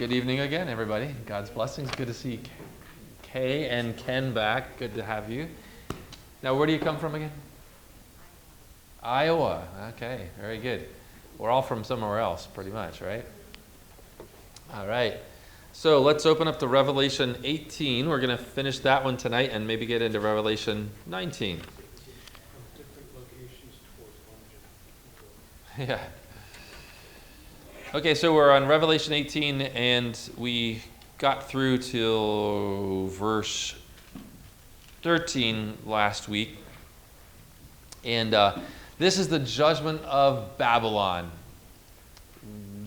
Good evening again, everybody. God's blessings. Good to see Kay and Ken back. Good to have you. Now, where do you come from again? Iowa. Okay, very good. We're all from somewhere else, pretty much, right? All right. So let's open up to Revelation 18. We're going to finish that one tonight and maybe get into Revelation 19. Yeah. Okay, so we're on Revelation 18, and we got through till verse 13 last week. And this is the judgment of Babylon.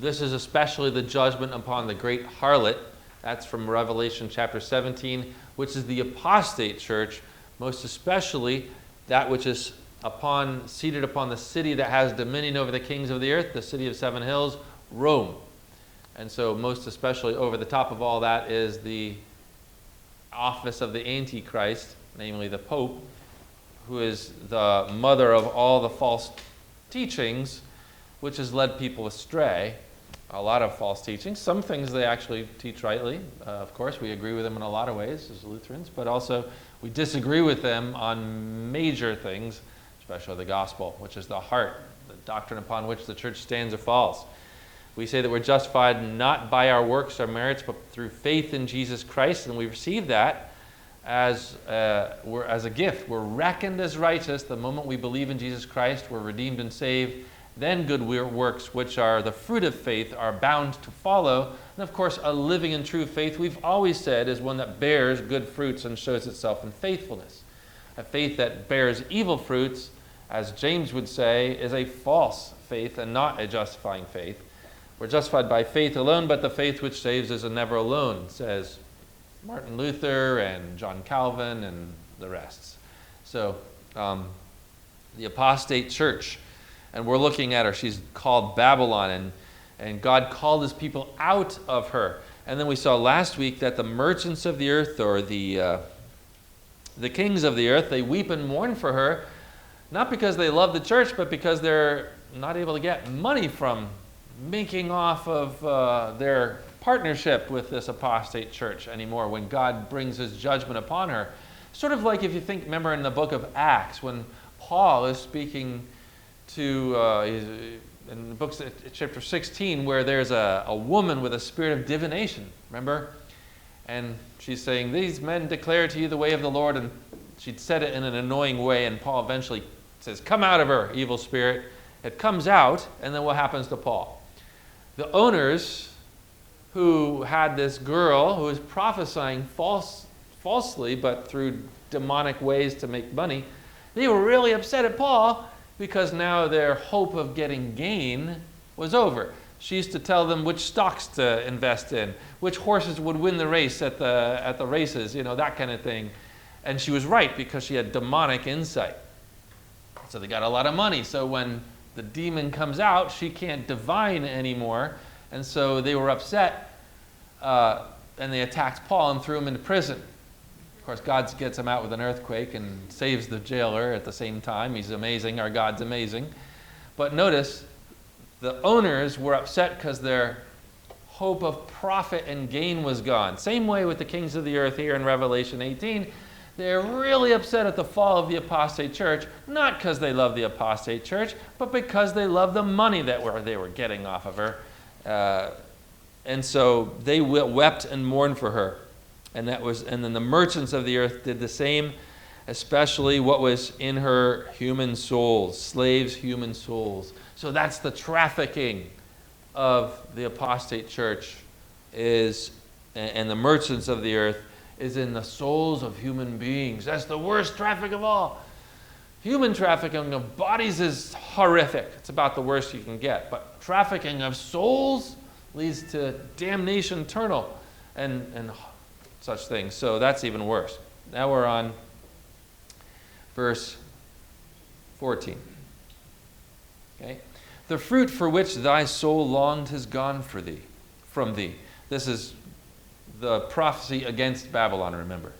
This is especially the judgment upon the great harlot. That's from Revelation chapter 17, which is the apostate church, most especially that which is seated upon the city that has dominion over the kings of the earth, the city of seven hills, Rome. And so most especially over the top of all that is the office of the Antichrist, namely the Pope, who is the mother of all the false teachings, which has led people astray. A lot of false teachings. Some things they actually teach rightly. Of course, we agree with them in a lot of ways as Lutherans, but also we disagree with them on major things, especially the gospel, which is the heart, the doctrine upon which the church stands or falls. We say that we're justified not by our works or merits, but through faith in Jesus Christ, and we receive that as a gift. We're reckoned as righteous the moment we believe in Jesus Christ. We're redeemed and saved. Then good works, which are the fruit of faith, are bound to follow. And of course, a living and true faith, we've always said, is one that bears good fruits and shows itself in faithfulness. A faith that bears evil fruits, as James would say, is a false faith and not a justifying faith. We're justified by faith alone, but the faith which saves is never alone, says Martin Luther and John Calvin and the rest. So the apostate church, and we're looking at her. She's called Babylon, and God called his people out of her. And then we saw last week that the merchants of the earth, or the kings of the earth, they weep and mourn for her, not because they love the church, but because they're not able to get money from making off of their partnership with this apostate church anymore when God brings his judgment upon her. Sort of like if you think, remember in the book of Acts, when Paul is speaking to, in the book chapter 16, where there's a woman with a spirit of divination, remember? And she's saying, these men declare to you the way of the Lord, and she'd said it in an annoying way, and Paul eventually says, come out of her, evil spirit. It comes out, and then what happens to Paul? The owners who had this girl who was prophesying falsely, but through demonic ways to make money, they were really upset at Paul because now their hope of getting gain was over. She used to tell them which stocks to invest in, which horses would win the race at the races, that kind of thing. And she was right because she had demonic insight. So they got a lot of money. So when the demon comes out, she can't divine anymore, and so they were upset, and they attacked Paul and threw him into prison. Of course, God gets him out with an earthquake and saves the jailer at the same time. He's amazing. Our God's amazing. But notice, the owners were upset because their hope of profit and gain was gone. Same way with the kings of the earth here in Revelation 18. They're really upset at the fall of the apostate church, not because they love the apostate church, but because they love the money that they were getting off of her. And so they wept and mourned for her. And then the merchants of the earth did the same, especially what was in her human souls, slaves' human souls. So that's the trafficking of the apostate church and the merchants of the earth is in the souls of human beings. That's the worst traffic of all. Human trafficking of bodies is horrific. It's about the worst you can get. But trafficking of souls leads to damnation eternal and such things. So that's even worse. Now we're on verse 14. Okay? The fruit for which thy soul longed has gone from thee. This is the prophecy against Babylon, remember.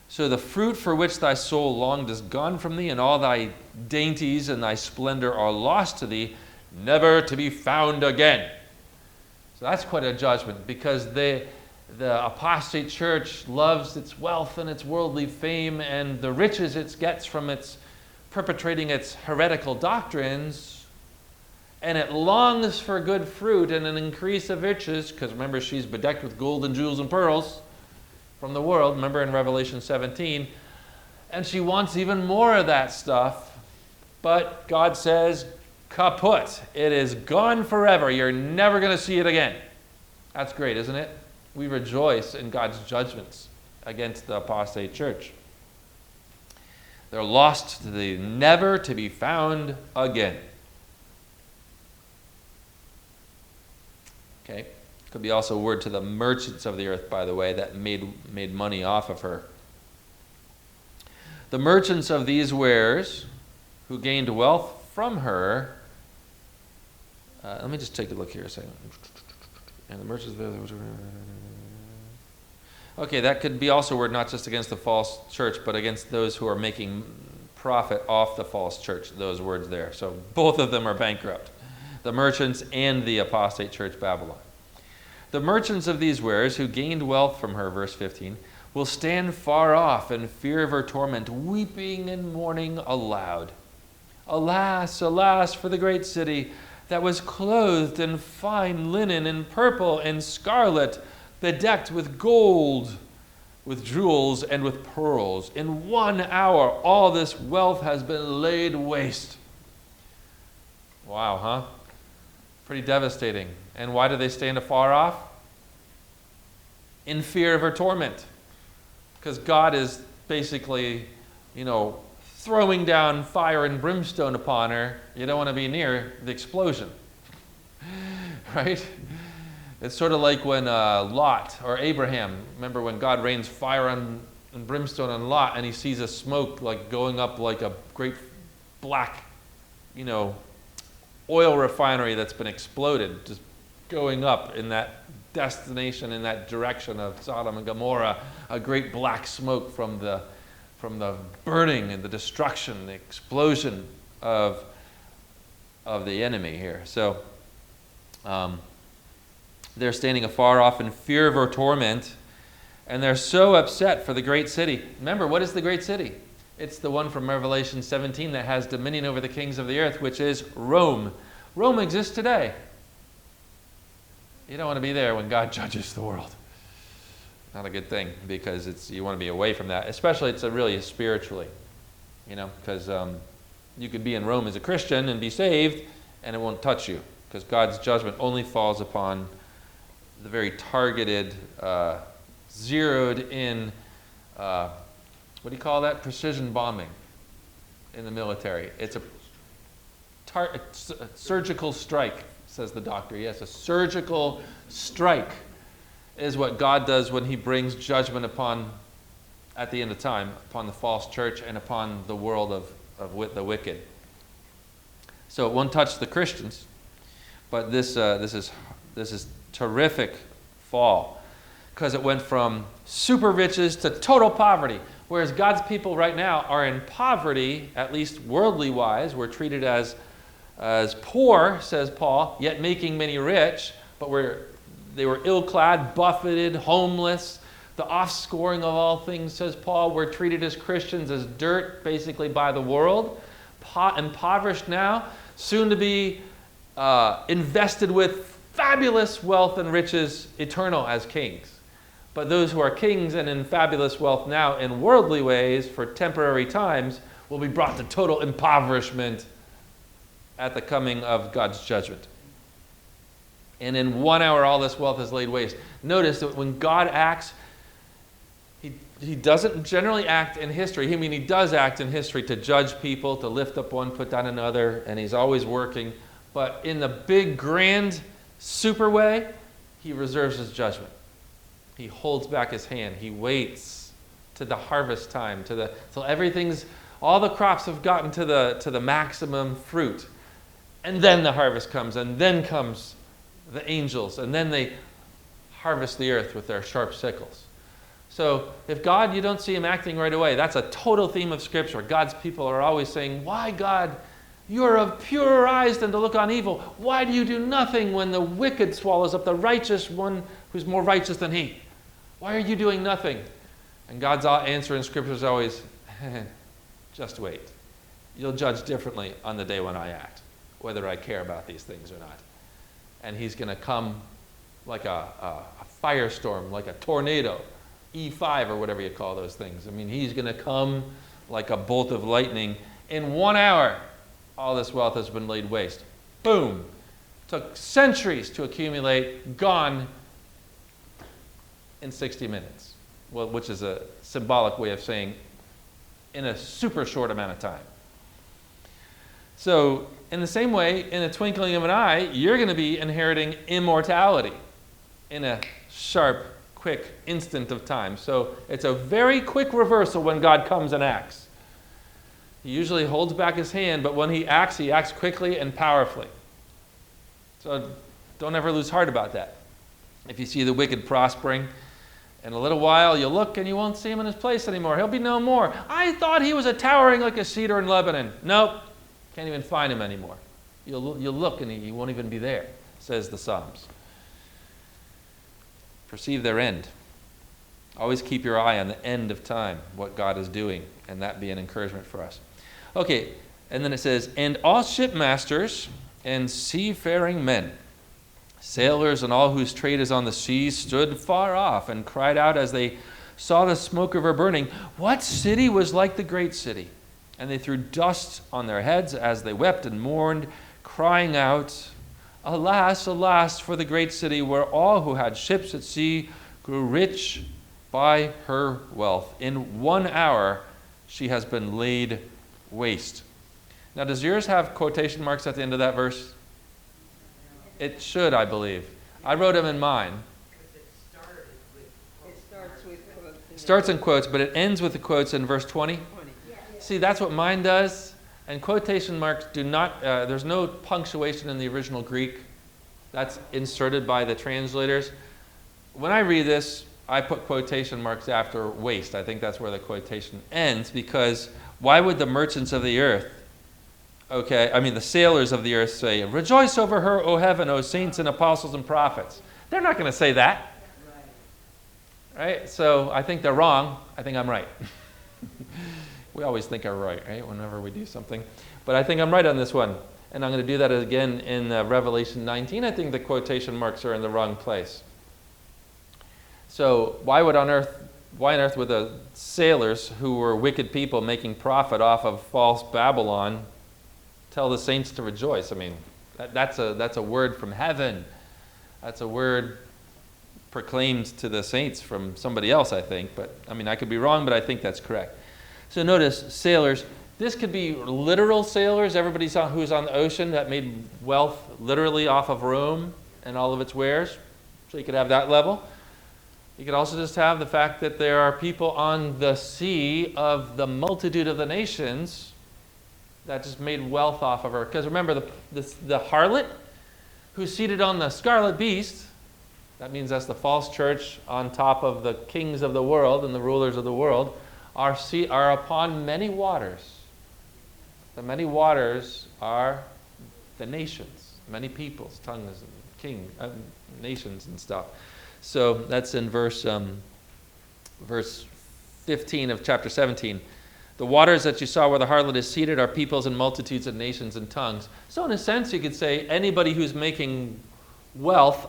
So the fruit for which thy soul longed is gone from thee, and all thy dainties and thy splendor are lost to thee, never to be found again. So that's quite a judgment, because the apostate church loves its wealth and its worldly fame and the riches it gets from its perpetrating its heretical doctrines, and it longs for good fruit and an increase of riches, because remember, she's bedecked with gold and jewels and pearls from the world, remember in Revelation 17, and she wants even more of that stuff, but God says, kaput, it is gone forever, you're never going to see it again. That's great, isn't it? We rejoice in God's judgments against the apostate church. They're lost to the never to be found again. Okay. Could be also a word to the merchants of the earth, by the way, that made money off of her. The merchants of these wares who gained wealth from her. Let me just take a look here a second. And the merchants. Okay, that could be also a word not just against the false church, but against those who are making profit off the false church, those words there. So both of them are bankrupt, the merchants and the apostate church Babylon. The merchants of these wares who gained wealth from her, verse 15, will stand far off in fear of her torment, weeping and mourning aloud. Alas, alas, for the great city that was clothed in fine linen and purple and scarlet, bedecked with gold, with jewels, and with pearls. In 1 hour, all this wealth has been laid waste. Wow, huh? Pretty devastating. And why do they stand afar off? In fear of her torment. Because God is basically, throwing down fire and brimstone upon her. You don't want to be near the explosion. Right? It's sort of like when Lot or Abraham, remember when God rains fire and brimstone on Lot, and he sees a smoke like going up like a great black, oil refinery that's been exploded, just going up in that destination, in that direction of Sodom and Gomorrah, a great black smoke from the burning and the destruction, the explosion of the enemy here. So they're standing afar off in fear of her torment, and they're so upset for the great city. Remember, what is the great city? It's the one from Revelation 17 that has dominion over the kings of the earth, which is Rome. Rome exists today. You don't want to be there when God judges the world. Not a good thing, because you want to be away from that. Especially, it's really spiritually, because you could be in Rome as a Christian and be saved, and it won't touch you, because God's judgment only falls upon the very targeted, zeroed in, what do you call that? Precision bombing in the military. It's a surgical strike, says the doctor. Yes, a surgical strike is what God does when he brings judgment at the end of time, upon the false church and upon the world of the wicked. So it won't touch the Christians, but this is terrific fall, because it went from super riches to total poverty. Whereas God's people right now are in poverty, at least worldly wise. We're treated as poor, says Paul, yet making many rich, but they were ill-clad, buffeted, homeless, the offscoring of all things, says Paul. We're treated as Christians as dirt, basically, by the world, impoverished now, soon to be invested with fabulous wealth and riches, eternal as kings. But those who are kings and in fabulous wealth now in worldly ways for temporary times will be brought to total impoverishment at the coming of God's judgment. And in 1 hour, all this wealth is laid waste. Notice that when God acts, he doesn't generally act in history. He does act in history to judge people, to lift up one, put down another, and he's always working. But in the big, grand, super way, he reserves his judgment. He holds back his hand. He waits to the harvest time, till all the crops have gotten to the maximum fruit. And then the harvest comes, and then comes the angels, and then they harvest the earth with their sharp sickles. So if God, you don't see him acting right away, that's a total theme of Scripture. God's people are always saying, why, God, You are of purer eyes than to look on evil. Why do you do nothing when the wicked swallows up the righteous one who's more righteous than he? Why are you doing nothing? And God's answer in Scripture is always, just wait. You'll judge differently on the day when I act, whether I care about these things or not. And he's going to come like a firestorm, like a tornado, E5 or whatever you call those things. I mean, he's going to come like a bolt of lightning. In 1 hour, all this wealth has been laid waste. Boom. Took centuries to accumulate, gone in 60 minutes, well, which is a symbolic way of saying in a super short amount of time. So, in the same way, in a twinkling of an eye, you're going to be inheriting immortality in a sharp, quick instant of time. So, it's a very quick reversal when God comes and acts. He usually holds back his hand, but when he acts quickly and powerfully. So, don't ever lose heart about that. If you see the wicked prospering, in a little while you'll look and you won't see him in his place anymore. He'll be no more. I thought he was towering like a cedar in Lebanon. Nope. Can't even find him anymore. You'll look and he won't even be there, says the Psalms. Perceive their end. Always keep your eye on the end of time, what God is doing, and that be an encouragement for us. Okay, and then it says, and all shipmasters and seafaring men, sailors and all whose trade is on the seas, stood far off and cried out as they saw the smoke of her burning, what city was like the great city? And they threw dust on their heads as they wept and mourned, crying out, alas, alas, for the great city where all who had ships at sea grew rich by her wealth. In 1 hour she has been laid waste. Now, does yours have quotation marks at the end of that verse? It should, I believe. I wrote them in mine. It starts with quotes. It starts in quotes, but it ends with the quotes in verse 20. See, that's what mine does. And quotation marks do not, there's no punctuation in the original Greek. That's inserted by the translators. When I read this, I put quotation marks after waste. I think that's where the quotation ends, because why would the merchants of the earth, the sailors of the earth say, rejoice over her, O heaven, O saints and apostles and prophets? They're not going to say that. Right? So I think they're wrong. I think I'm right. We always think I'm right, whenever we do something. But I think I'm right on this one. And I'm going to do that again in Revelation 19. I think the quotation marks are in the wrong place. So why on earth would the sailors who were wicked people making profit off of false Babylon tell the saints to rejoice? I mean, that's a word from heaven. That's a word proclaimed to the saints from somebody else, I think. But I mean, I could be wrong, but I think that's correct. So notice, sailors. This could be literal sailors, everybody who's on the ocean that made wealth literally off of Rome and all of its wares. So you could have that level. You could also just have the fact that there are people on the sea of the multitude of the nations that just made wealth off of her. Because remember, the harlot who's seated on the scarlet beast, that means that's the false church on top of the kings of the world and the rulers of the world, are upon many waters. The many waters are the nations, many peoples, tongues, and nations and stuff. So that's in verse 15 of chapter 17. The waters that you saw where the harlot is seated are peoples and multitudes and nations and tongues. So in a sense, you could say anybody who's making wealth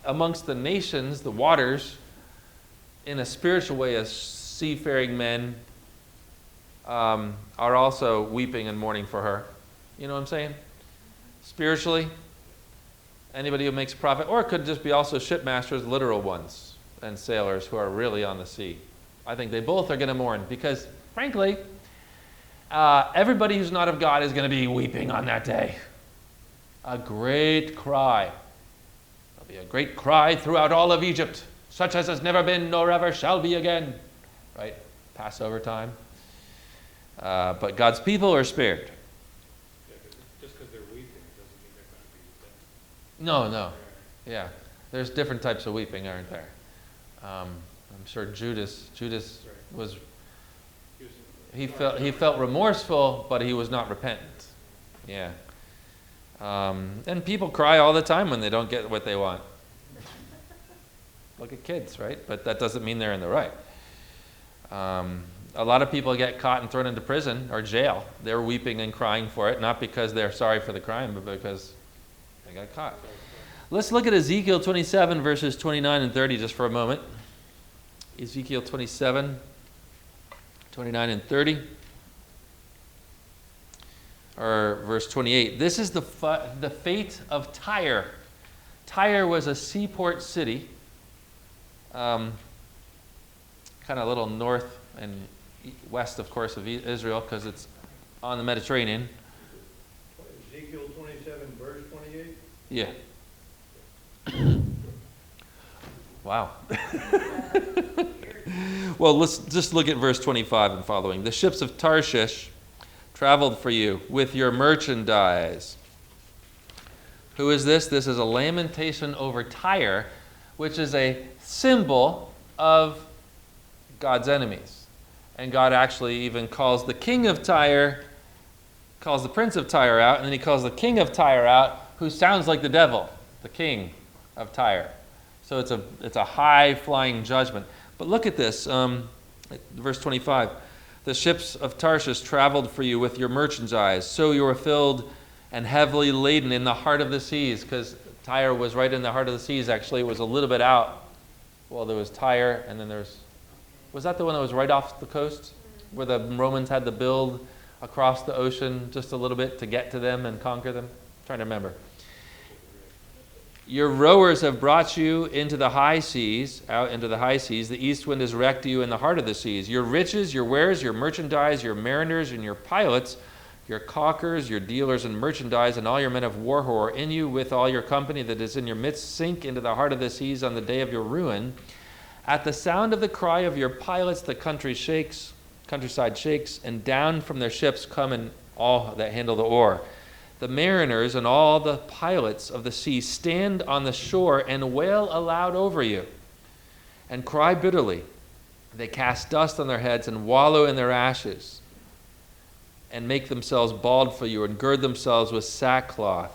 amongst the nations, the waters, in a spiritual way as seafaring men, are also weeping and mourning for her. You know what I'm saying? Spiritually, anybody who makes profit, or it could just be also shipmasters, literal ones, and sailors who are really on the sea. I think they both are going to mourn because, frankly, everybody who's not of God is going to be weeping on that day. A great cry. There'll be a great cry throughout all of Egypt, such as has never been nor ever shall be again. Right? Passover time. But God's people are spared. Just because they're weeping doesn't mean they're going to be dead. No. Yeah. There's different types of weeping, aren't there? I'm sure Judas was, he felt remorseful, but he was not repentant. Yeah. And people cry all the time when they don't get what they want. Look at kids, right? But that doesn't mean they're in the right. A lot of people get caught and thrown into prison or jail. They're weeping and crying for it, not because they're sorry for the crime, but because they got caught. Let's look at Ezekiel 27, verses 29 and 30 just for a moment. Ezekiel 27, 29 and 30. Or verse 28. This is the fate of Tyre. Tyre was a seaport city, kind of a little north and west, of course, of Israel, because it's on the Mediterranean. Ezekiel 27, verse 28? Yeah. Wow. Well, let's just look at verse 25 and following. The ships of Tarshish traveled for you with your merchandise. Who is this? This is a lamentation over Tyre, which is a symbol of God's enemies. And God actually even calls the king of Tyre, calls the prince of Tyre out, and then he calls the king of Tyre out, who sounds like the devil, the king of Tyre. So it's a high-flying judgment. But look at this, verse 25. The ships of Tarshish traveled for you with your merchandise, so you were filled and heavily laden in the heart of the seas, because Tyre was right in the heart of the seas, actually. It was a little bit out. Well, there was Tyre, and then was that the one that was right off the coast, where the Romans had to build across the ocean just a little bit to get to them and conquer them? I'm trying to remember. Your rowers have brought you into the high seas, out into the high seas. The east wind has wrecked you in the heart of the seas. Your riches, your wares, your merchandise, your mariners and your pilots, your caulkers, your dealers in merchandise, and all your men of war who are in you with all your company that is in your midst sink into the heart of the seas on the day of your ruin. At the sound of the cry of your pilots, the countryside shakes, and down from their ships come and all that handle the oar. The mariners and all the pilots of the sea stand on the shore and wail aloud over you and cry bitterly. They cast dust on their heads and wallow in their ashes and make themselves bald for you and gird themselves with sackcloth.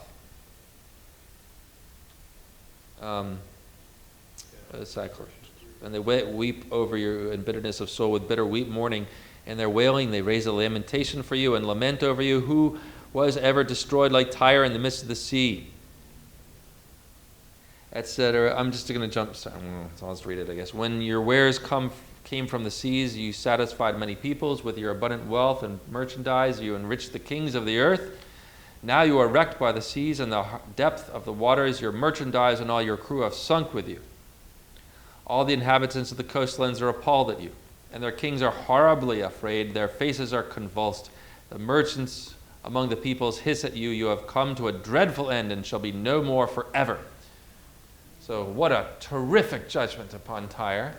Sackcloth. And they weep over you in bitterness of soul with bitter mourning. And their wailing, they raise a lamentation for you and lament over you. Who was ever destroyed like Tyre in the midst of the sea, etc. I'm just going to jump. So I'll just read it, I guess. When your wares came from the seas, you satisfied many peoples with your abundant wealth and merchandise. You enriched the kings of the earth. Now you are wrecked by the seas and the depth of the waters. Your merchandise and all your crew have sunk with you. All the inhabitants of the coastlands are appalled at you, and their kings are horribly afraid. Their faces are convulsed. The merchants among the peoples hiss at you. You have come to a dreadful end and shall be no more forever. So what a terrific judgment upon Tyre.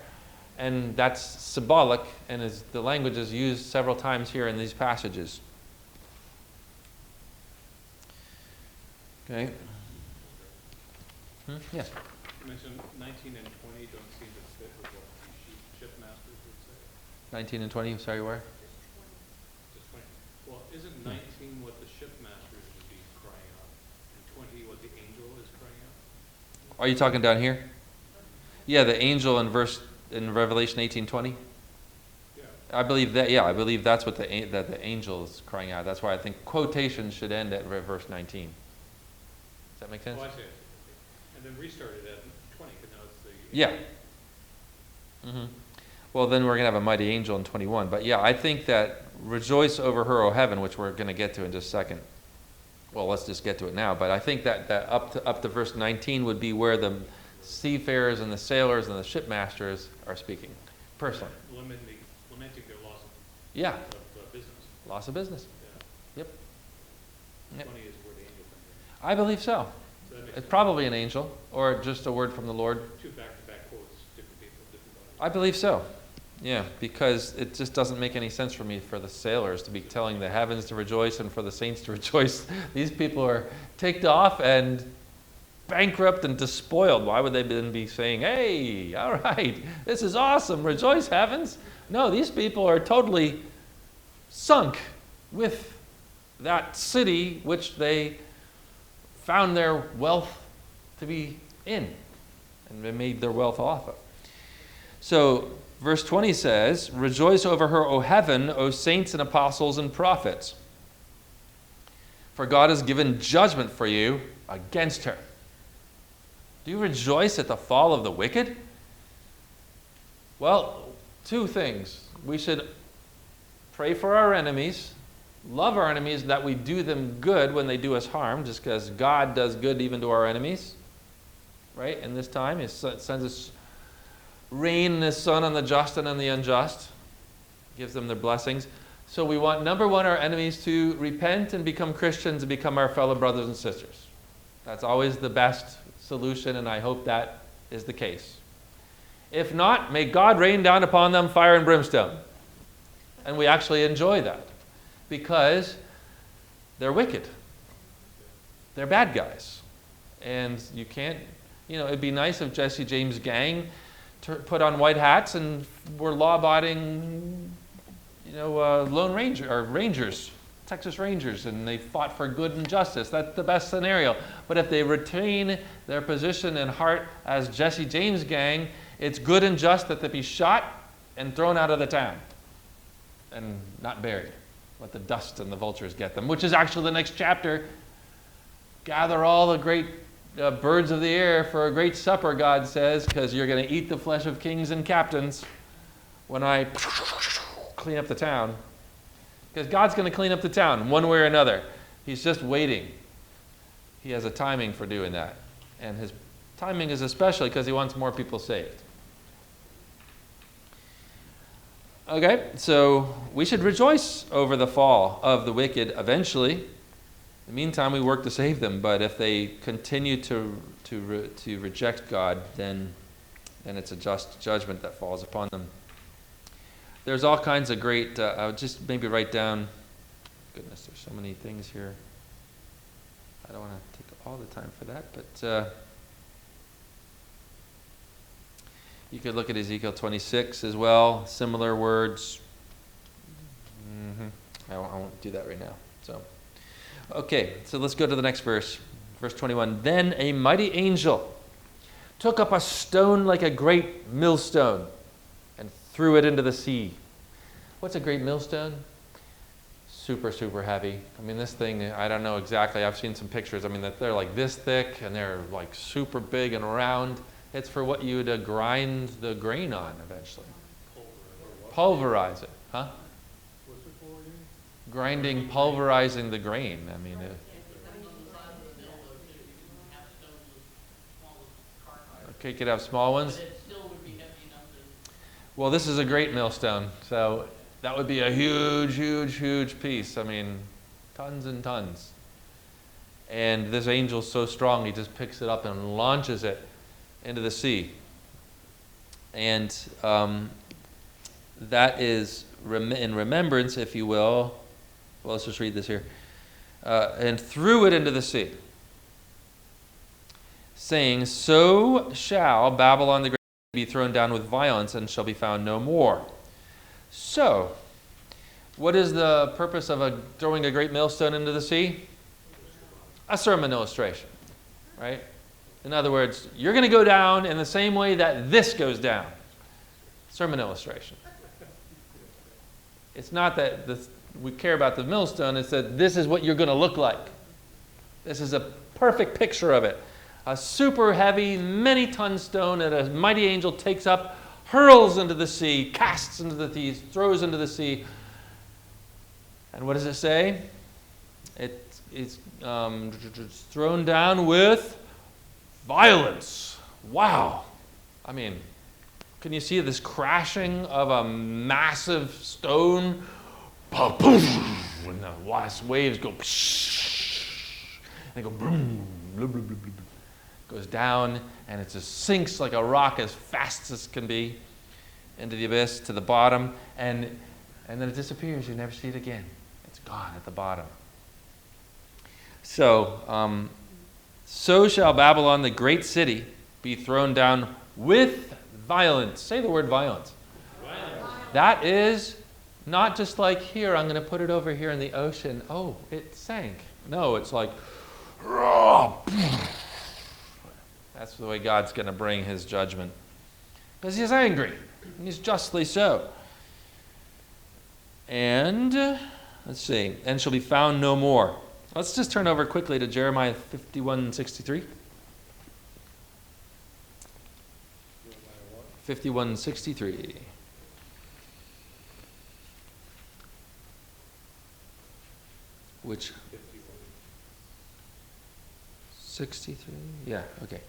And that's symbolic, and the language is used several times here in these passages. Okay. Yes? You mentioned 19 and 20 don't seem to fit with what the shipmasters would say. 19 and 20, sorry, where? Just 20. Well, isn't 19 what the shipmasters would be crying out, and 20 what the angel is crying out? Are you talking down here? Yeah, the angel in Revelation 18:20. Yeah. I believe that. Yeah, I believe that's what the angel is crying out. That's why I think quotations should end at verse 19. Does that make sense? Oh, I see. And then restarted at 20, because now it's the... Yeah. Mm-hmm. Well, then we're going to have a mighty angel in 21. But yeah, I think that rejoice over her, O heaven, which we're going to get to in just a second. Well, let's just get to it now. But I think that up to verse 19 would be where the seafarers and the sailors and the shipmasters are speaking, personally. Lamenting their loss Yeah, of business. loss of business. Yeah. Yep. 20 is where the angel comes in. I believe so. So that makes It's sense. probably an angel or just a word from the Lord. Two back-to-back quotes, different people, different bodies. I believe so. Yeah, because it just doesn't make any sense for me for the sailors to be telling the heavens to rejoice and for the saints to rejoice. These people are ticked off and bankrupt and despoiled. Why would they then be saying, hey, all right, this is awesome, rejoice, heavens? No, these people are totally sunk with that city which they found their wealth to be in and they made their wealth off of. So verse 20 says, "Rejoice over her, O heaven, O saints and apostles and prophets. For God has given judgment for you against her." Do you rejoice at the fall of the wicked? Well, two things. We should pray for our enemies, love our enemies, that we do them good when they do us harm, just because God does good even to our enemies. Right? In this time, He sends us rain and His sun on the just and on the unjust. Gives them their blessings. So we want, number one, our enemies to repent and become Christians and become our fellow brothers and sisters. That's always the best solution, and I hope that is the case. If not, may God rain down upon them fire and brimstone. And we actually enjoy that because they're wicked. They're bad guys. And you can't, it'd be nice if Jesse James' gang put on white hats and were law-abiding, Lone Ranger or Rangers, Texas Rangers, and they fought for good and justice. That's the best scenario. But if they retain their position and heart as Jesse James' gang, it's good and just that they be shot and thrown out of the town and not buried. Let the dust and the vultures get them, which is actually the next chapter. Gather all the great birds of the air for a great supper, God says, because you're going to eat the flesh of kings and captains when I clean up the town. Because God's going to clean up the town one way or another. He's just waiting. He has a timing for doing that. And His timing is especially because He wants more people saved. Okay, so we should rejoice over the fall of the wicked eventually. In the meantime, we work to save them. But if they continue to reject God, then it's a just judgment that falls upon them. There's all kinds of great, I'll just maybe write down, goodness, there's so many things here. I don't want to take all the time for that, but you could look at Ezekiel 26 as well, similar words. I won't do that right now. Okay, so let's go to the next verse. Verse 21, "Then a mighty angel took up a stone like a great millstone and threw it into the sea." What's a great millstone? Super, super heavy. I mean, this thing, I don't know exactly. I've seen some pictures. I mean, that they're like this thick and they're like super big and round. It's for what you would grind the grain on eventually. Pulverize it. Huh? What's it for again? Grinding, pulverizing the grain. I mean, okay, you could have small ones. Well, this is a great millstone, so that would be a huge, huge, huge piece. I mean, tons and tons. And this angel's so strong, he just picks it up and launches it into the sea. And that is in remembrance, if you will. Well, let's just read this here. And threw it into the sea, saying, "So shall Babylon the Great be thrown down with violence and shall be found no more." So, what is the purpose of throwing a great millstone into the sea? A sermon illustration, right? In other words, you're going to go down in the same way that this goes down. Sermon illustration. It's not that we care about the millstone, it's that this is what you're going to look like. This is a perfect picture of it. A super heavy, many-ton stone that a mighty angel takes up, hurls into the sea, casts into the sea, throws into the sea. And what does it say? It's thrown down with violence. Wow. I mean, can you see this crashing of a massive stone? And the waves go, and they go boom, blah, blah, blah, blah. Goes down, and it just sinks like a rock as fast as can be into the abyss to the bottom, and then it disappears. You never see it again. It's gone at the bottom. So, so shall Babylon, the great city, be thrown down with violence. Say the word violence. That is Not just like, here, I'm going to put it over here in the ocean. Oh, it sank. No, it's like, that's the way God's going to bring his judgment. Because he's angry. And he's justly so. And, let's see, and shall be found no more. Let's just turn over quickly to Jeremiah 51:63. 51:63. Which 63? Yeah, okay.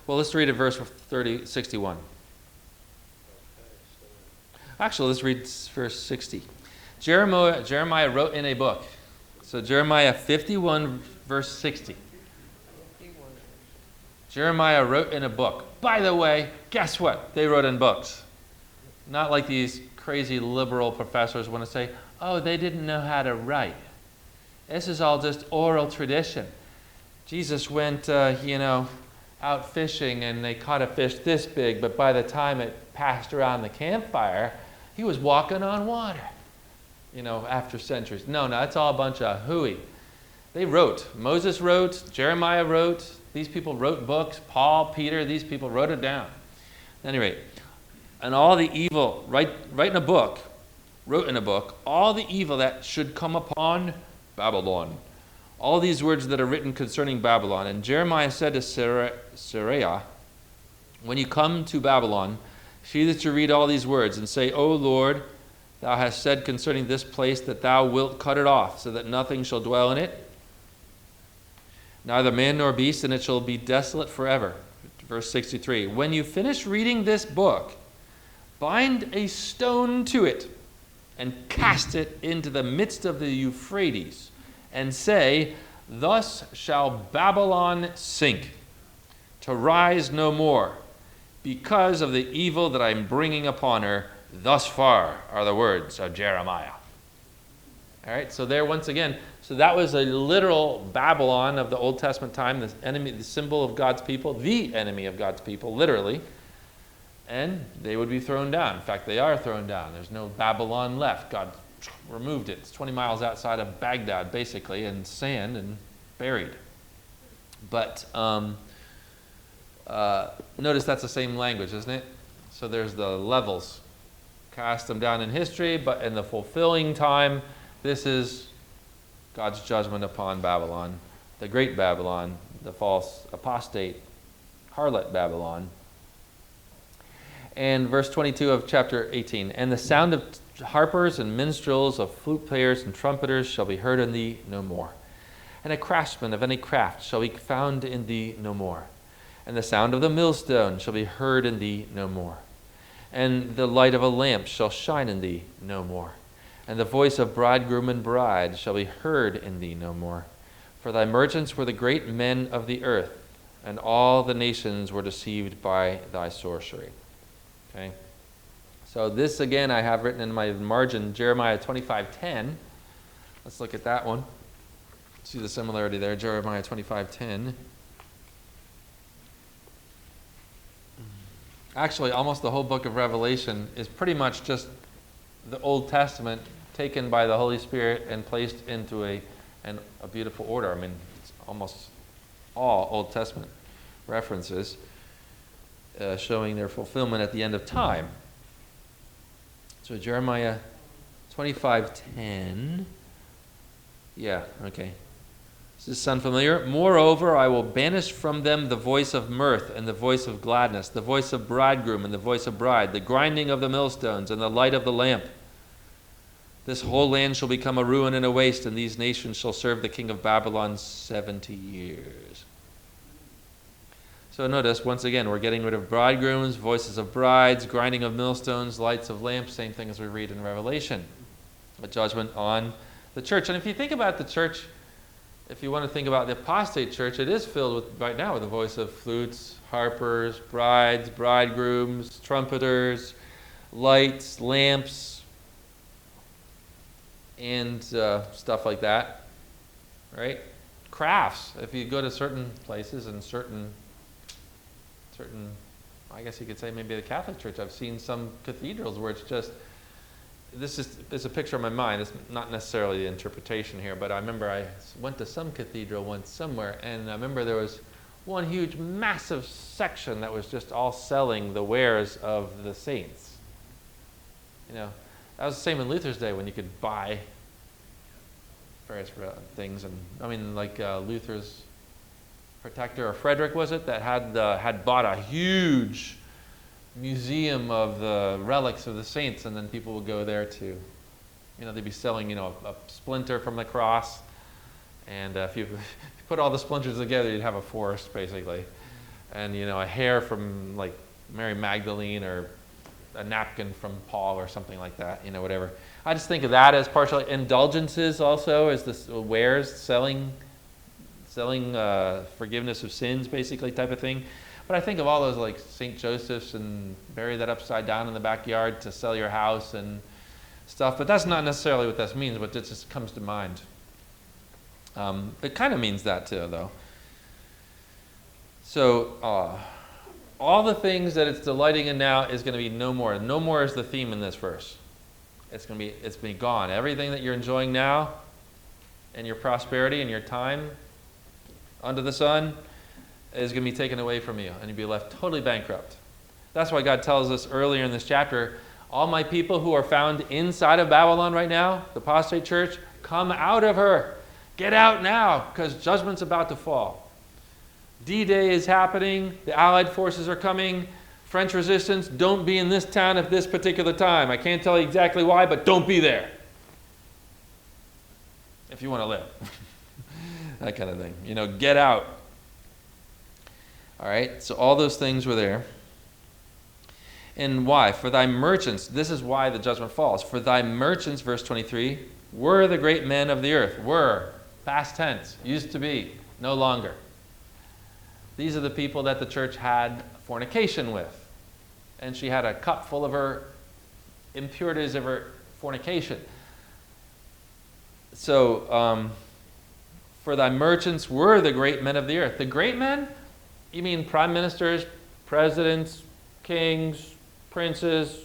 Well, let's read it verse 61. Actually, let's read verse 60. Jeremiah wrote in a book. So Jeremiah 51, verse 60. Jeremiah wrote in a book. By the way, guess what? They wrote in books. Not like these crazy liberal professors want to say, oh, they didn't know how to write. This is all just oral tradition. Jesus went, out fishing and they caught a fish this big, but by the time it passed around the campfire, he was walking on water, after centuries. No, it's all a bunch of hooey. They wrote. Moses wrote. Jeremiah wrote. These people wrote books. Paul, Peter, these people wrote it down. At any rate, and all the evil, wrote in a book, all the evil that should come upon Babylon. All these words that are written concerning Babylon. And Jeremiah said to Seraiah, when you come to Babylon, see that you read all these words and say, O Lord, thou hast said concerning this place that thou wilt cut it off, so that nothing shall dwell in it, neither man nor beast, and it shall be desolate forever. Verse 63, when you finish reading this book, bind a stone to it and cast it into the midst of the Euphrates, and say, thus shall Babylon sink, to rise no more, because of the evil that I am bringing upon her. Thus far are the words of Jeremiah. All right, so there once again, so that was a literal Babylon of the Old Testament time, the enemy, the symbol of God's people, the enemy of God's people, literally. And they would be thrown down. In fact, they are thrown down. There's no Babylon left. God removed it. It's 20 miles outside of Baghdad, basically, in sand and buried. But notice that's the same language, isn't it? So there's the levels. Cast them down in history, but in the fulfilling time, this is God's judgment upon Babylon, the great Babylon, the false apostate harlot Babylon. And verse 22 of chapter 18, and the sound of harpers and minstrels, of flute players and trumpeters shall be heard in thee no more. And a craftsman of any craft shall be found in thee no more. And the sound of the millstone shall be heard in thee no more. And the light of a lamp shall shine in thee no more. And the voice of bridegroom and bride shall be heard in thee no more. For thy merchants were the great men of the earth, and all the nations were deceived by thy sorcery. Okay? So this, again, I have written in my margin, Jeremiah 25:10. Let's look at that one. See the similarity there, Jeremiah 25:10. Actually, almost the whole book of Revelation is pretty much just the Old Testament taken by the Holy Spirit and placed into a beautiful order. I mean, it's almost all Old Testament references showing their fulfillment at the end of time. So Jeremiah 25:10. Yeah, okay. Does this sound familiar? Moreover, I will banish from them the voice of mirth and the voice of gladness, the voice of bridegroom and the voice of bride, the grinding of the millstones and the light of the lamp. This whole land shall become a ruin and a waste, and these nations shall serve the king of Babylon 70 years. So notice, once again, we're getting rid of bridegrooms, voices of brides, grinding of millstones, lights of lamps, same thing as we read in Revelation. A judgment on the church. And if you think about the church, if you want to think about the apostate church, it is filled with, right now, with the voice of flutes, harpers, brides, bridegrooms, trumpeters, lights, lamps, and stuff like that, right? Crafts. If you go to certain places and certain, I guess you could say maybe the Catholic Church, I've seen some cathedrals where it's just, this is a picture in my mind. It's not necessarily the interpretation here, but I remember I went to some cathedral once somewhere, and I remember there was one huge, massive section that was just all selling the wares of the saints. You know, that was the same in Luther's day when you could buy various things, and I mean, like Luther's protector, or Frederick was it, that had bought a huge museum of the relics of the saints, and then people would go there to, you know, they'd be selling, you know, a splinter from the cross, and if you put all the splinters together, you'd have a forest basically, and you know, a hair from like Mary Magdalene, or a napkin from Paul, or something like that, you know, whatever. I just think of that as partially indulgences, also as this wares, selling forgiveness of sins, basically, type of thing. But I think of all those like St. Joseph's, and bury that upside down in the backyard to sell your house and stuff. But that's not necessarily what this means, but it just comes to mind. It kind of means that too, though. So all the things that it's delighting in now is going to be no more. No more is the theme in this verse. It's going to be gone. Everything that you're enjoying now, and your prosperity and your time under the sun, is going to be taken away from you, and you'll be left totally bankrupt. That's why God tells us earlier in this chapter, all my people who are found inside of Babylon right now, the apostate church, come out of her. Get out now, because judgment's about to fall. D-Day is happening. The Allied forces are coming. French resistance, don't be in this town at this particular time. I can't tell you exactly why, but don't be there if you want to live. That kind of thing. You know, get out. All right, so all those things were there. And why? For thy merchants, this is why the judgment falls. For thy merchants, verse 23, were the great men of the earth. Were, past tense, used to be, no longer. These are the people that the church had fornication with. And she had a cup full of her impurities of her fornication. So, for thy merchants were the great men of the earth. The great men? You mean prime ministers, presidents, kings, princes,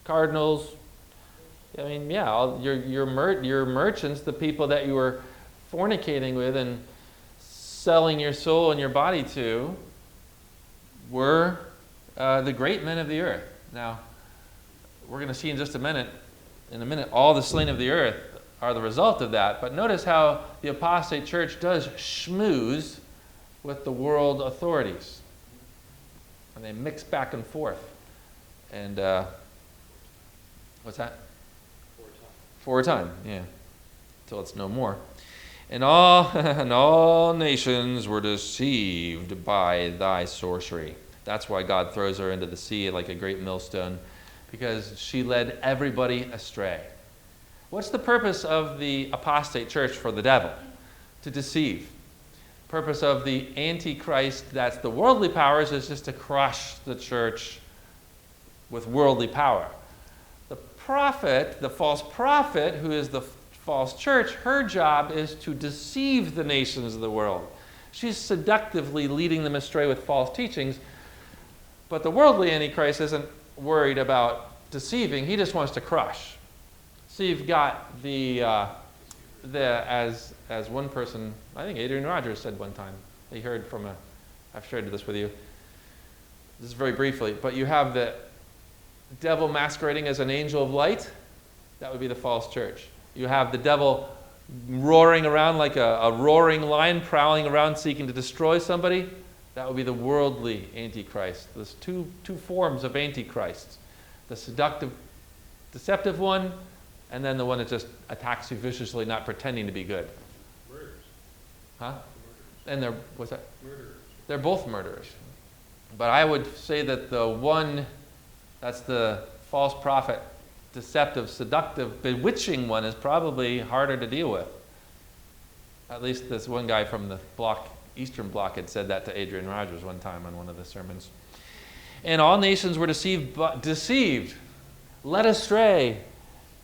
cardinals? I mean, yeah, all your merchants, the people that you were fornicating with and selling your soul and your body to, were the great men of the earth. Now, we're going to see in just a minute, all the slain of the earth are the result of that. But notice how the apostate church does schmooze with the world authorities. And they mix back and forth. And, what's that? For a time, yeah. Till it's no more. And all nations were deceived by thy sorcery. That's why God throws her into the sea like a great millstone, because she led everybody astray. What's the purpose of the apostate church for the devil? To deceive. Purpose of the Antichrist, that's the worldly powers, is just to crush the church with worldly power. The prophet, the false prophet, who is the false church, her job is to deceive the nations of the world. She's seductively leading them astray with false teachings. But the worldly Antichrist isn't worried about deceiving. He just wants to crush. So you've got as one person, I think Adrian Rogers said one time, he heard from I've shared this with you, this is very briefly, but you have the devil masquerading as an angel of light. That would be the false church. You have the devil roaring around like a roaring lion, prowling around seeking to destroy somebody. That would be the worldly Antichrist. There's two forms of Antichrist. The deceptive one, and then the one that just attacks you viciously, not pretending to be good. Murderers. Huh? Murderers. And what's that? Murderers. They're both murderers. But I would say that the one, that's the false prophet, deceptive, seductive, bewitching one, is probably harder to deal with. At least this one guy from the Eastern Bloc had said that to Adrian Rogers one time on one of the sermons. And all nations were deceived, led astray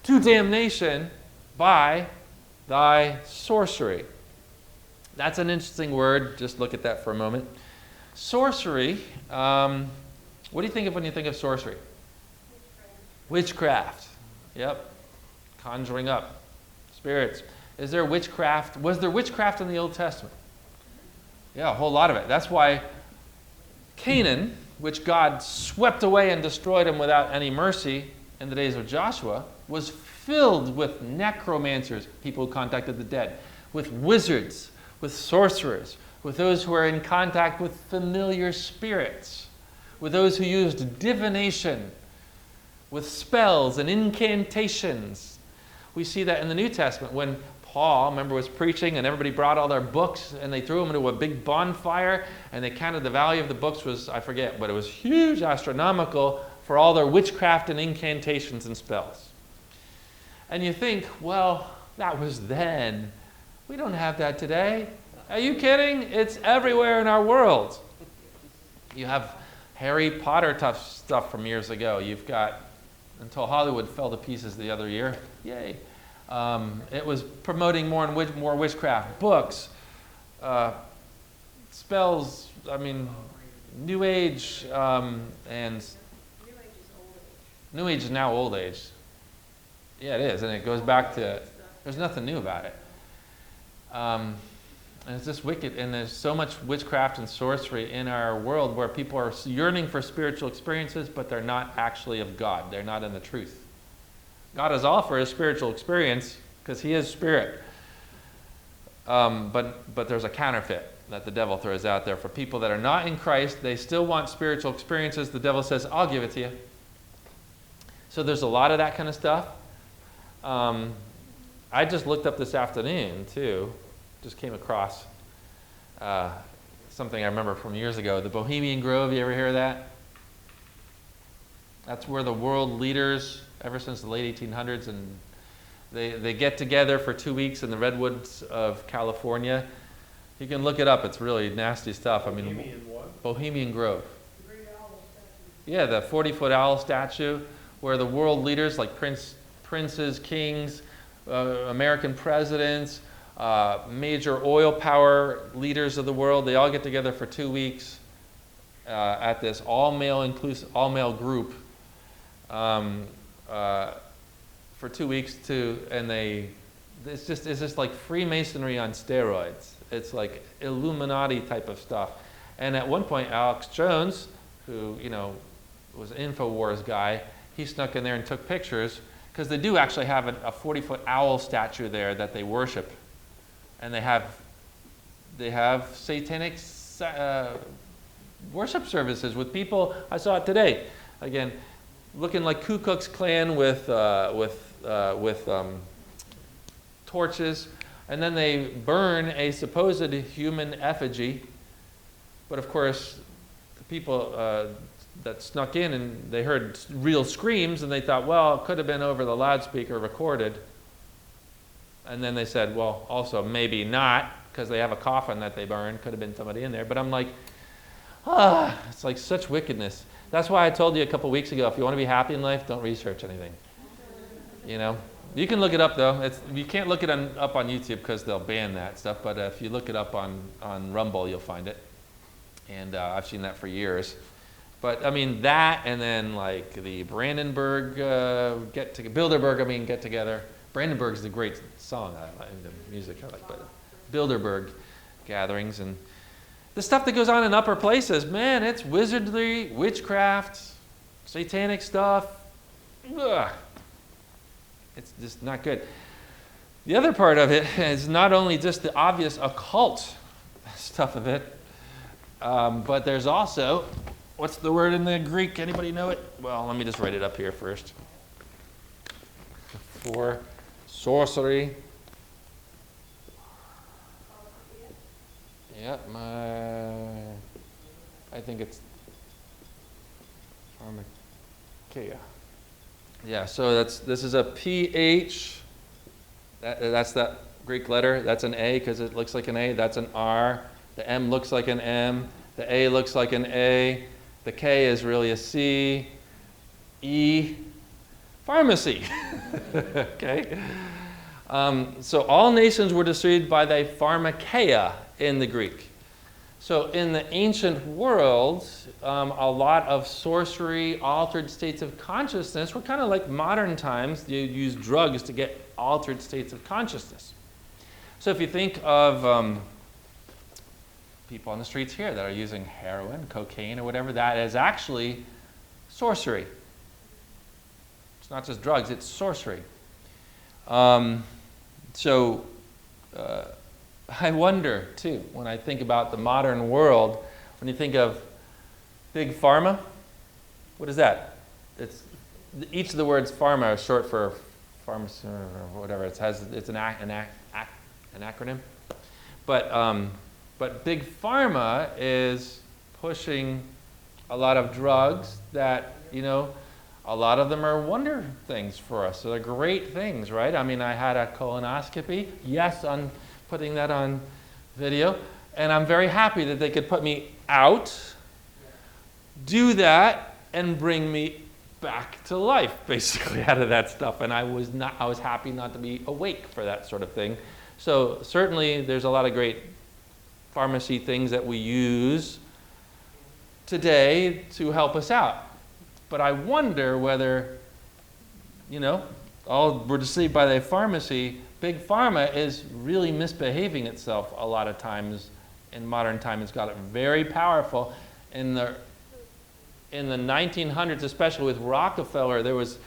to damnation by thy sorcery. That's an interesting word. Just look at that for a moment. Sorcery, what do you think of when you think of sorcery? Witchcraft. Yep. Conjuring up spirits. Is there witchcraft? Was there witchcraft in the Old Testament? Yeah, a whole lot of it. That's why Canaan, which God swept away and destroyed him without any mercy in the days of Joshua, was filled with necromancers, people who contacted the dead, with wizards, with sorcerers, with those who are in contact with familiar spirits, with those who used divination, with spells and incantations. We see that in the New Testament when Paul, remember, was preaching and everybody brought all their books and they threw them into a big bonfire and they counted the value of the books was, I forget, but it was huge, astronomical for all their witchcraft and incantations and spells. And you think, well, that was then. We don't have that today. Are you kidding? It's everywhere in our world. You have Harry Potter tough stuff from years ago. You've got Until Hollywood Fell to Pieces the other year. Yay. It was promoting more and more witchcraft. Books, spells, New Age, and New Age is now old age. Yeah, it is, and it goes back to, there's nothing new about it. And it's just wicked, and there's so much witchcraft and sorcery in our world where people are yearning for spiritual experiences, but they're not actually of God. They're not in the truth. God is all for his spiritual experience because he is spirit. But there's a counterfeit that the devil throws out there for people that are not in Christ. They still want spiritual experiences. The devil says, I'll give it to you. So there's a lot of that kind of stuff. I just looked up this afternoon, too. Just came across something I remember from years ago. The Bohemian Grove, you ever hear of that? That's where the world leaders, ever since the late 1800s, and they get together for 2 weeks in the redwoods of California. You can look it up. It's really nasty stuff. Bohemian what? Bohemian Grove. Yeah, the 40-foot owl statue where the world leaders like princes, kings, American presidents, major oil power leaders of the world, they all get together for 2 weeks at this all-male group for 2 weeks it's just like Freemasonry on steroids. It's like Illuminati type of stuff. And at one point, Alex Jones, who was an InfoWars guy, he snuck in there and took pictures because they do actually have a 40-foot owl statue there that they worship, and they have satanic worship services with people. I saw it today, again, looking like Ku Klux Klan with torches, and then they burn a supposed human effigy. But of course, the people that snuck in and they heard real screams and they thought, well, it could have been over the loudspeaker recorded. And then they said, well, also maybe not, because they have a coffin that they burned. Could have been somebody in there. But I'm like, it's like such wickedness. That's why I told you a couple weeks ago, if you want to be happy in life, don't research anything. You can look it up, though. You can't look it up on YouTube because they'll ban that stuff. But if you look it up on Rumble, you'll find it. And I've seen that for years. But, that and then, like, the Brandenburg Bilderberg, get-together. Brandenburg's a great song. I like the music I like. But Bilderberg gatherings and the stuff that goes on in upper places, man, it's wizardry, witchcraft, satanic stuff. Ugh. It's just not good. The other part of it is not only just the obvious occult stuff of it, but there's also, what's the word in the Greek? Anybody know it? Well, let me just write it up here first. For sorcery. Yeah, I think it's pharmakeia. Yeah, so this is a PH. That's that Greek letter. That's an A because it looks like an A. That's an R. The M looks like an M. The A looks like an A. The K is really a C. E. Pharmacy. Okay. So all nations were deceived by the pharmakeia in the Greek. So in the ancient world, a lot of sorcery, altered states of consciousness were kind of like modern times. You use drugs to get altered states of consciousness. So if you think of people on the streets here that are using heroin, cocaine, or whatever, that is actually sorcery. It's not just drugs, it's sorcery. I wonder, too, when I think about the modern world, when you think of big pharma, what is that? Each of the words pharma is short for pharmacy or whatever. It's an acronym. But big pharma is pushing a lot of drugs that, a lot of them are wonder things for us. So they're great things, right? I mean, I had a colonoscopy. Yes, I'm putting that on video. And I'm very happy that they could put me out, do that, and bring me back to life, basically, out of that stuff. And I was happy not to be awake for that sort of thing. So certainly there's a lot of great pharmacy things that we use today to help us out. But I wonder whether, all we're deceived by the pharmacy. Big pharma is really misbehaving itself a lot of times in modern time. It's got it very powerful. In the 1900s, especially with Rockefeller, there was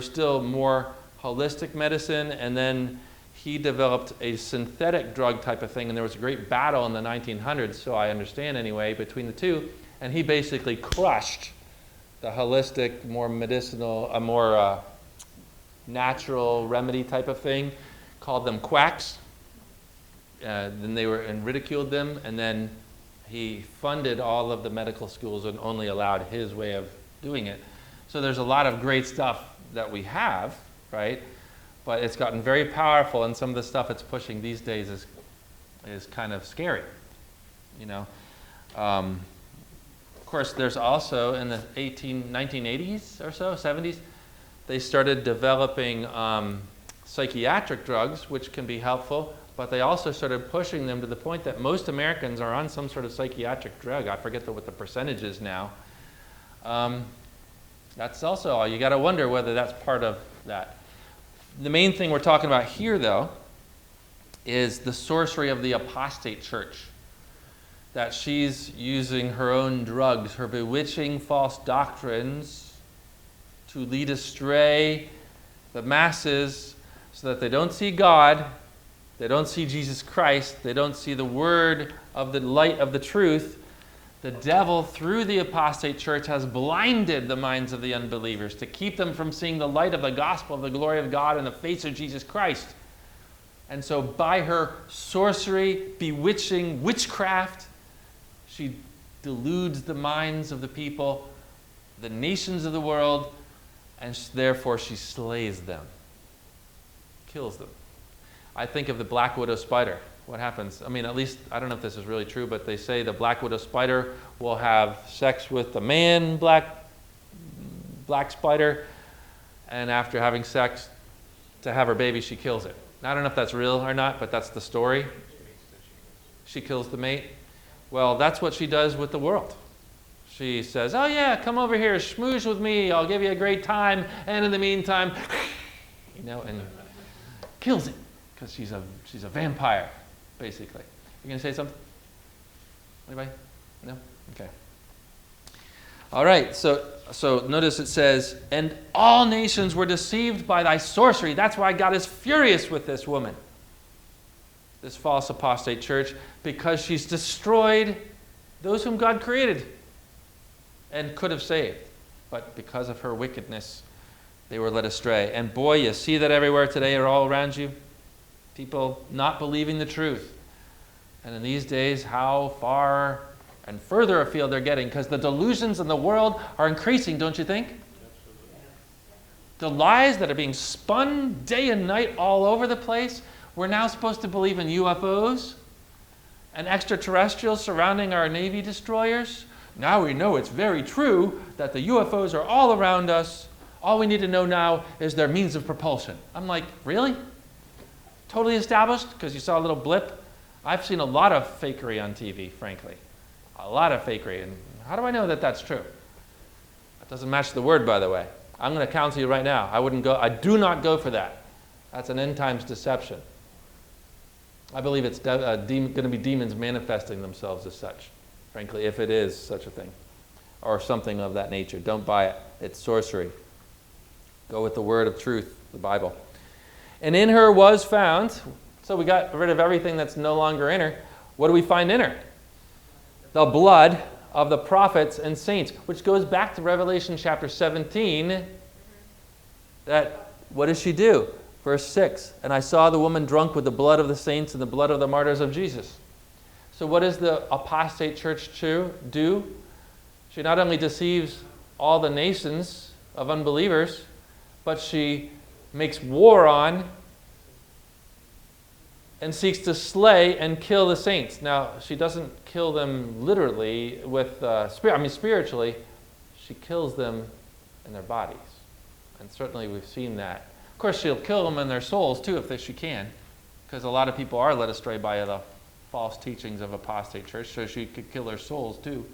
still more holistic medicine, and then he developed a synthetic drug type of thing, and there was a great battle in the 1900s, so I understand anyway, between the two, and he basically crushed the holistic, more medicinal, more natural remedy type of thing, called them quacks. Then they were and ridiculed them, and then he funded all of the medical schools and only allowed his way of doing it. So there's a lot of great stuff that we have, right? But it's gotten very powerful, and some of the stuff it's pushing these days is kind of scary, Of course, there's also in the 1980s or so, 70s, they started developing psychiatric drugs, which can be helpful, but they also started pushing them to the point that most Americans are on some sort of psychiatric drug. I forget what the percentage is now. That's also all. You got to wonder whether that's part of that. The main thing we're talking about here, though, is the sorcery of the apostate church. That she's using her own drugs, her bewitching false doctrines to lead astray the masses so that they don't see God, they don't see Jesus Christ, they don't see the word of the light of the truth. The devil, through the apostate church, has blinded the minds of the unbelievers to keep them from seeing the light of the gospel of the glory of God in the face of Jesus Christ. And so by her sorcery, bewitching, witchcraft, she deludes the minds of the people, the nations of the world, and therefore she slays them, kills them. I think of the black widow spider. What happens? I mean, at least, I don't know if this is really true, but they say the black widow spider will have sex with the man black spider, and after having sex to have her baby, she kills it. Now, I don't know if that's real or not, but that's the story. She kills the mate. Well, that's what she does with the world. She says, oh yeah, come over here, schmooze with me, I'll give you a great time, and in the meantime, and kills it, because she's a vampire, basically. You going to say something? Anybody? No? Okay. All right, so notice it says, and all nations were deceived by thy sorcery. That's why God is furious with this woman, this false apostate church, because she's destroyed those whom God created and could have saved. But because of her wickedness, they were led astray. And boy, you see that everywhere today or all around you. People not believing the truth. And in these days, how far and further afield they're getting, because the delusions in the world are increasing, don't you think? The lies that are being spun day and night all over the place. We're now supposed to believe in UFOs and extraterrestrials surrounding our Navy destroyers. Now we know it's very true that the UFOs are all around us. All we need to know now is their means of propulsion. I'm like, really? Totally established? Because you saw a little blip? I've seen a lot of fakery on TV, frankly. A lot of fakery. And how do I know that that's true? That doesn't match the word, by the way. I'm going to counsel you right now. I do not go for that. That's an end times deception. I believe it's going to be demons manifesting themselves as such, frankly, if it is such a thing, or something of that nature. Don't buy it. It's sorcery. Go with the word of truth, the Bible. And in her was found, so we got rid of everything that's no longer in her. What do we find in her? The blood of the prophets and saints, which goes back to Revelation chapter 17. That, what does she do? Verse 6, and I saw the woman drunk with the blood of the saints and the blood of the martyrs of Jesus. So what does the apostate church do? She not only deceives all the nations of unbelievers, but she makes war on and seeks to slay and kill the saints. Now, she doesn't kill them literally with spiritually. She kills them in their bodies. And certainly we've seen that. Of course, she'll kill them in their souls too if she can, because a lot of people are led astray by the false teachings of apostate church, so she could kill their souls too.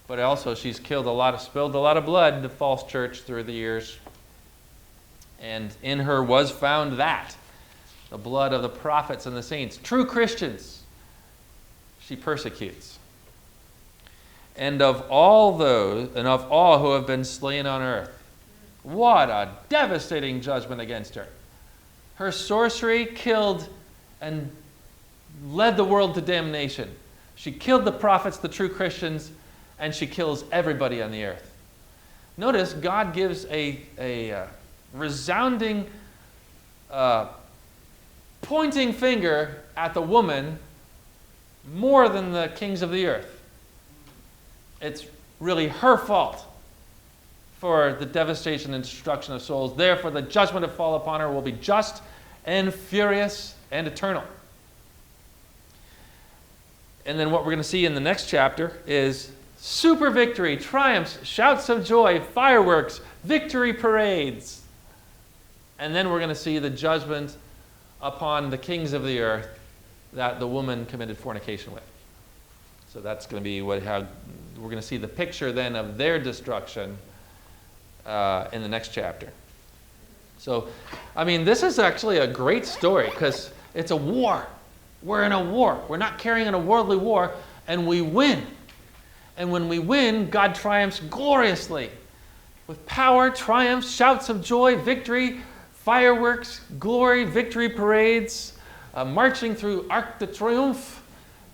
But also she's spilled a lot of blood in the false church through the years. And in her was found that, the blood of the prophets and the saints, true Christians, she persecutes. And of all who have been slain on earth. What a devastating judgment against her. Her sorcery killed and led the world to damnation. She killed the prophets, the true Christians, and she kills everybody on the earth. Notice God gives a resounding pointing finger at the woman more than the kings of the earth. It's really her fault for the devastation and destruction of souls. Therefore, the judgment to fall upon her will be just and furious and eternal. And then what we're going to see in the next chapter is super victory, triumphs, shouts of joy, fireworks, victory parades. And then we're going to see the judgment upon the kings of the earth that the woman committed fornication with. So that's going to be how we're going to see the picture then of their destruction in the next chapter. So, this is actually a great story because it's a war. We're in a war. We're not carrying on a worldly war, and we win. And when we win, God triumphs gloriously with power, triumph, shouts of joy, victory, fireworks, glory, victory parades, marching through Arc de Triomphe,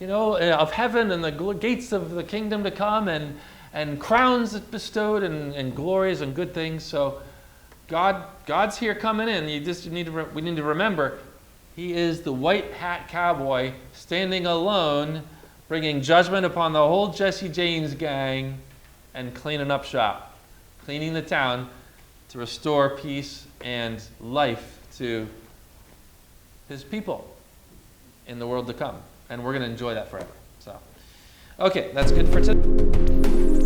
of heaven and the gates of the kingdom to come, and crowns bestowed and glories and good things. So God's here coming in. We need to remember He is the white hat cowboy standing alone, bringing judgment upon the whole Jesse James gang and cleaning up shop, cleaning the town to restore peace and life to His people in the world to come. And we're going to enjoy that forever. So, okay, that's good for today.